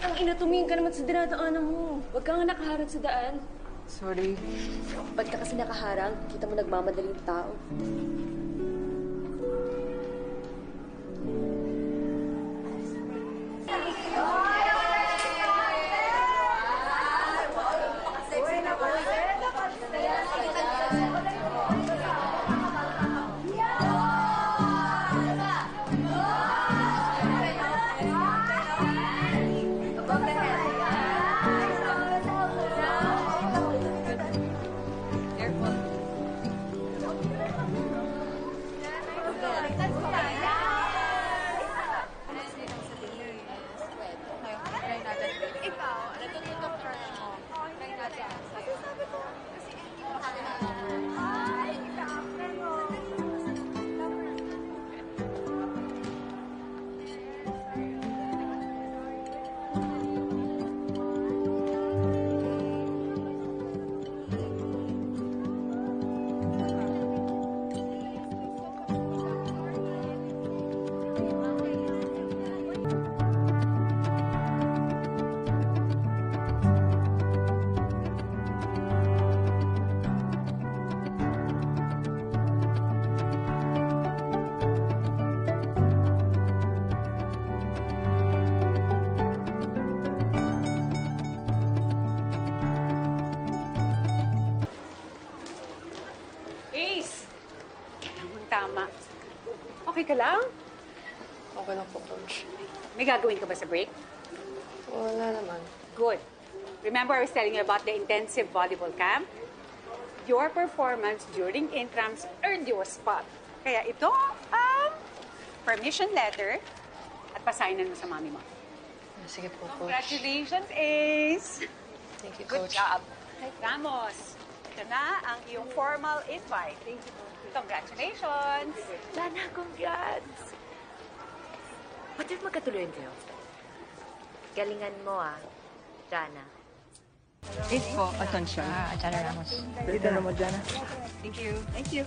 Ang ina, tumingin ka naman sa dinadaanan mo. Huwag ka nga nakaharang sa daan. Sorry. Ba't ka kasi nakaharang? Kita mo nagmamadaling tao. Tama. Okay ka lang? Okay lang po, Coach. May gagawin ka ba sa break? Wala naman. Good. Remember I was telling you about the intensive volleyball camp? Your performance during intrams earned you a spot. Kaya ito ang permission letter at pasignan mo sa mami mo. Sige po, Coach. Congratulations, Ace! Thank you, Good Coach. job. Ramos, ito na ang iyong formal invite. Thank you. Congratulations! Dana, congrats! Ba't yun magkatuloy kayo? Galingan mo, Dana. Ace po, attention. Diana Ramos. Dito na mo, Jana. Thank you. Thank you.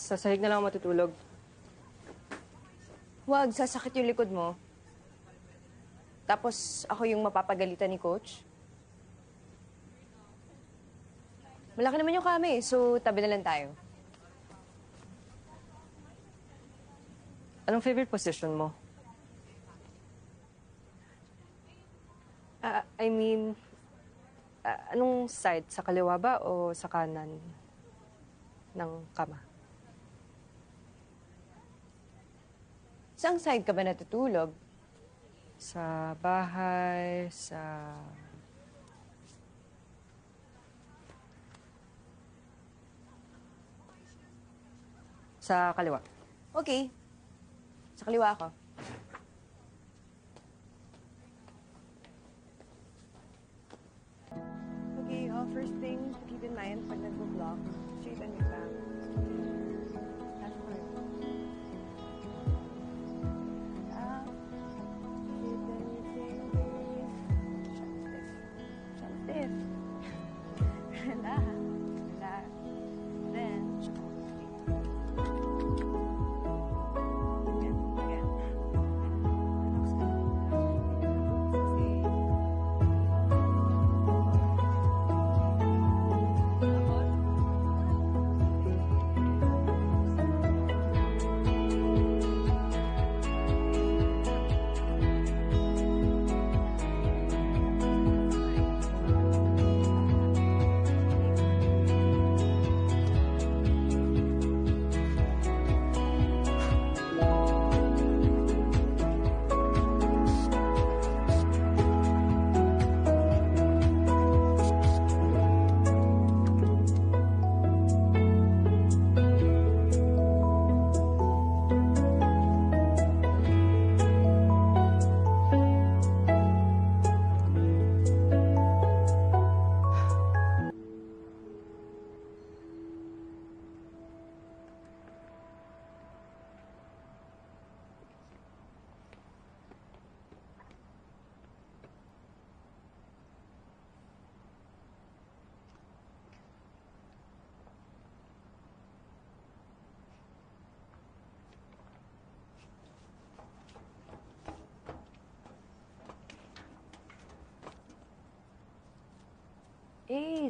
Sa sahig na lang ako matutulog. Huwag, sasakit yung likod mo. Tapos ako yung mapapagalitan ni Coach. Malaki naman yung kami, so tabi na lang tayo. Anong favorite position mo? Anong side? Sa kaliwa ba o sa kanan ng kama? Saan side ka ba natutulog? Sa bahay, sa kaliwa. Okay. Sa kaliwa ako. Okay, first thing to keep in mind pag nag-vlog, straighten your back. That's good. Straighten your fingers. Shut stiff. Relax. Relax. Then, again, again. Relax ka. Sige. Takot.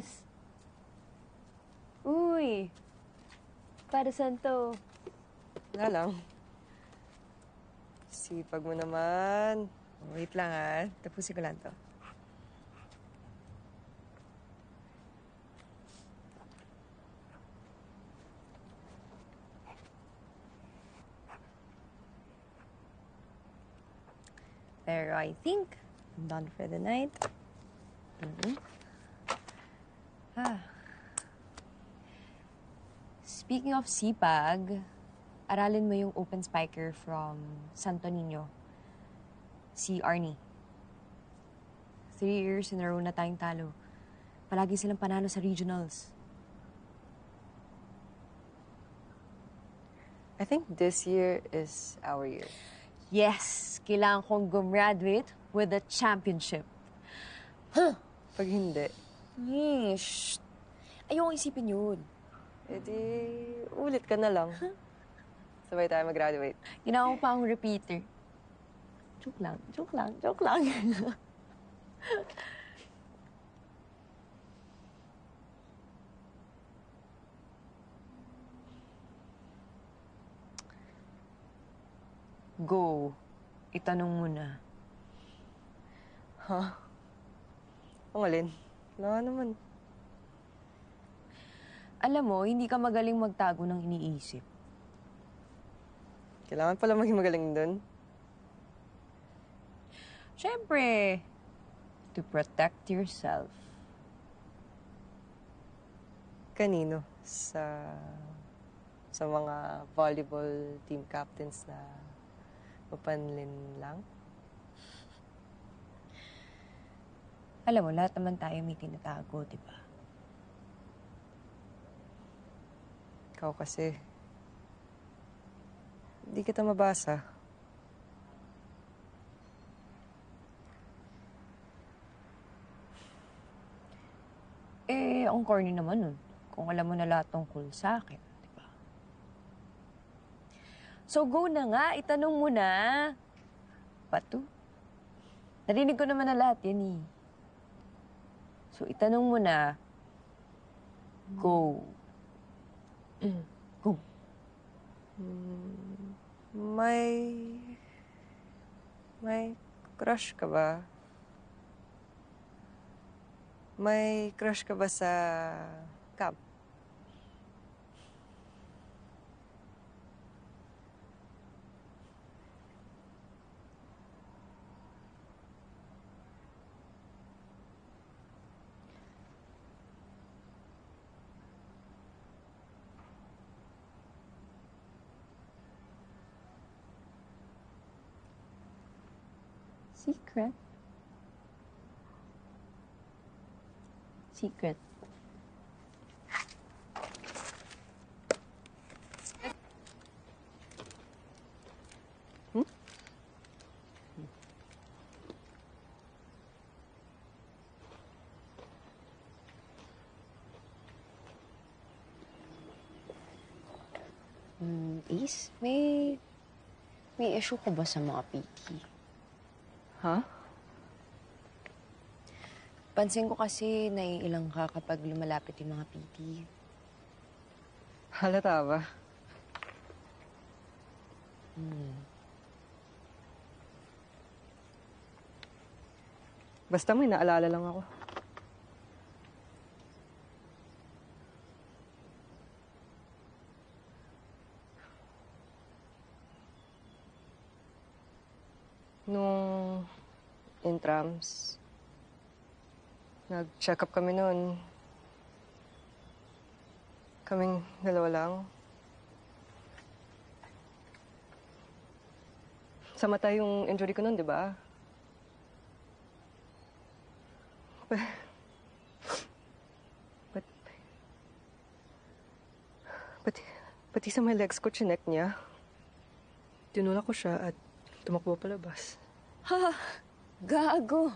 Ace. Uy. Para saan to? Wala lang. Sipag mo naman. Wait lang ah. Tapusin ko lang to. Pero I think I'm done for the night. Speaking of sipag, aralin mo yung open spiker from Santo Niño. Si Arnie. 3 years in a row na tayong talo. Palagi silang panalo sa regionals. I think this year is our year. Yes! Kailangan kong gumraduate with a championship. Pag hindi, Shh! Ayokong isipin yun. edi ulit ka na lang. Sabay tayo mag-graduate. Ginawa ko pa akong repeater. Joke lang, joke lang, joke lang. Go. Itanong mo na. Ha? Ang alin? Wala naman. Alam mo, hindi ka magaling magtago ng iniisip. Kailangan pala maging magaling dun. Siyempre, to protect yourself. Kanino? Sa mga volleyball team captains na mapanlin lang? Alam mo, lahat naman tayo may tinatago, di ba? Ikaw kasi. Hindi kita mabasa. Ang corny naman nun. Kung alam mo na lahat tungkol sa akin, di ba? So go na nga, itanong mo na. Pato? Narinig ko naman na lahat yan eh. So itanong mo na, go. Go. May crush ka ba? May crush ka ba sa camp? Secret. Secret. Ace, may issue ko ba sa mga PT? Ha? Pansin ko kasi naiilang ka kapag lumalapit yung mga PT. Halata ba? Basta may naalala lang ako. Nung intrams, nag-check up kami noon. Kaming dalawa lang. Sa mata yung injury ko noon, di ba? But, pati sa may legs ko, chinek niya. Tinulak ko siya at tumakbo palabas. Ha! Gago!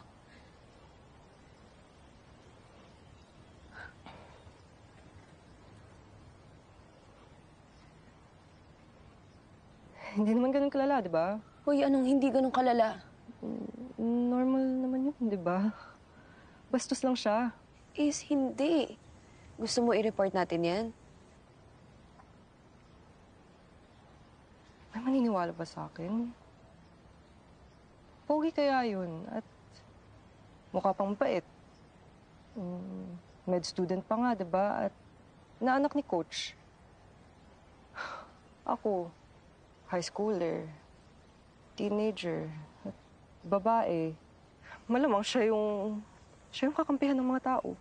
Hindi naman ganun kalala, di ba? Hoy, anong hindi ganun kalala? Normal naman yun, di ba? Bastos lang siya. is hindi. Gusto mo i-report natin yan? May maniniwala ba sa akin? Pogi kaya yun at mukha pang mabait. Med student pa nga, diba? At naanak ni coach. Ako, high schooler, teenager, at babae. Malamang siya yung kakampihan ng mga tao.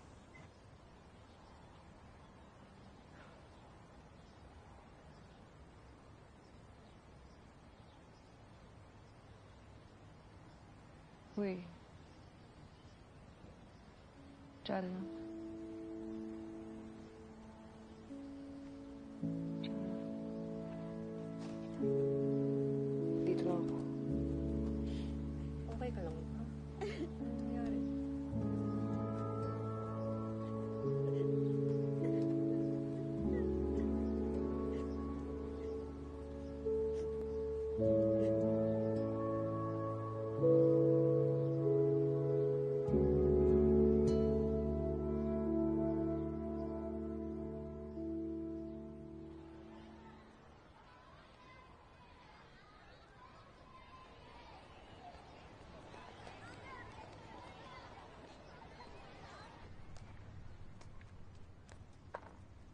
Uy. Diyan lang. Dito lang ako. Okay ka lang ba? Ano nangyari?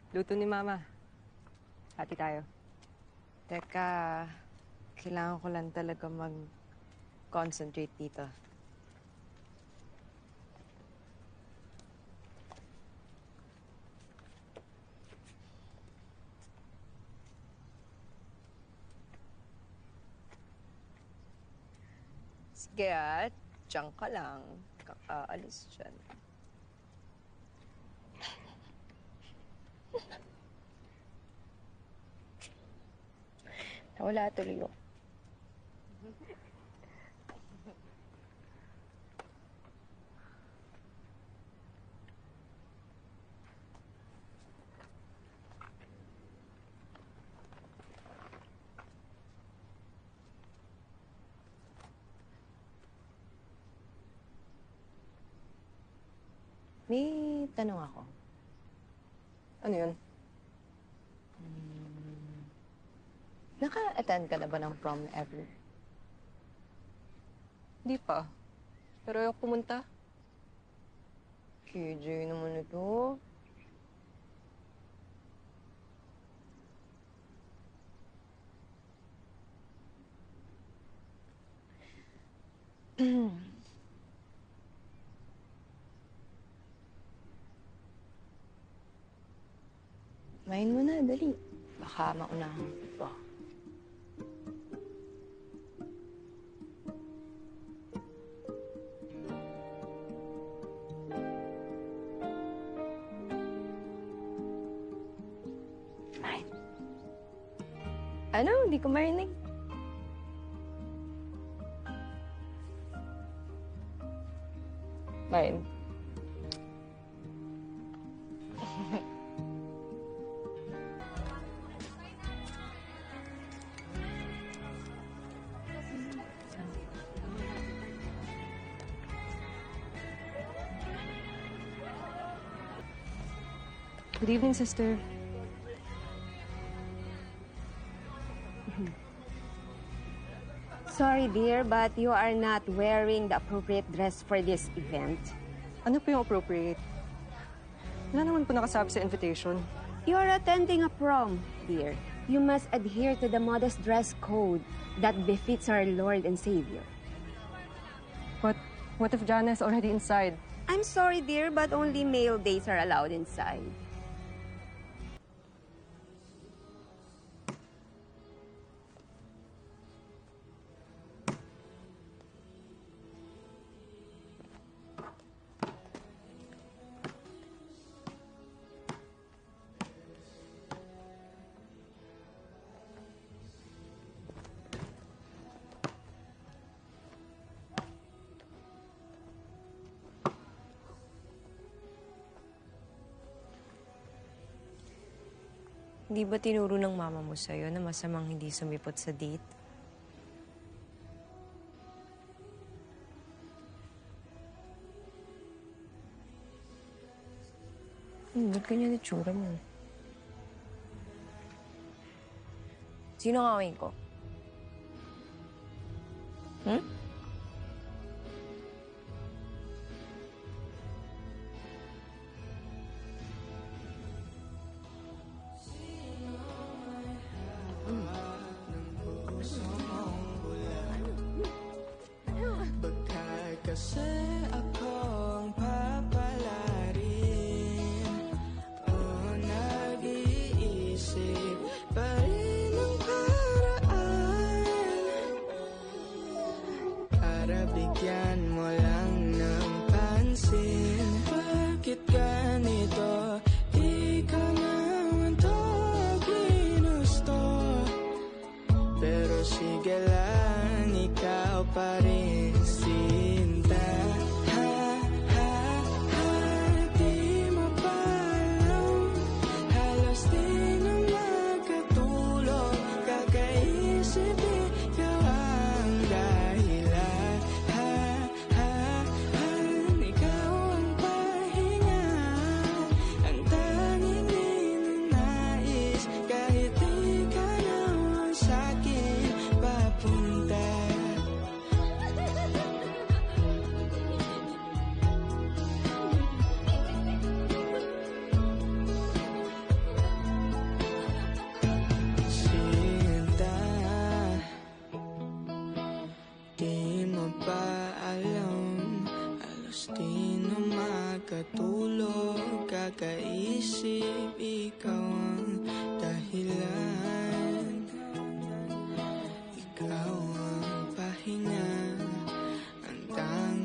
Luto ni Mama. Hati tayo. Teka, kailangan ko lang talaga mag-concentrate dito. Sige diyan ka lang. Kakaalis dyan. Nawala tuloy yun. May tanong ako. Ano yun? Naka-attend ka na ba ng prom ever? Di pa. Pero ayoko pumunta. KJ naman ito. Main mo na, dali. Baka maunahan ko pa. Main. Ano? Hindi ko marinig. Main. Good evening, sister. Sorry, dear, but you are not wearing the appropriate dress for this event. Ano po yung appropriate? Wala naman po nakasabi sa invitation. You are attending a prom, dear. You must adhere to the modest dress code that befits our Lord and Savior. But what if Jana is already inside? I'm sorry, dear, but only male days are allowed inside. Hindi ba tinuro ng mama mo sa'yo na masamang hindi sumipot sa date? Ba't ganyan itsura mo? Sino ang awin ko? Hmm? Kasi akong papalarin o nag-iisip pa rin ang paraan para bigyan mo lang ng pansin. Bakit ganito? Di ka naman to ginusto, pero sige lang, ikaw pa rin Sinta. Di mo pa alam, halos di na magkatulog. Kakaisip ikaw ang dahilan. Ikaw ang pahinga, ang tanging ninanais. Kahit di ka naman sa'kin papunta. Sinta, di mo ba alam, halos di na makatulog. Kakaisip ikaw ang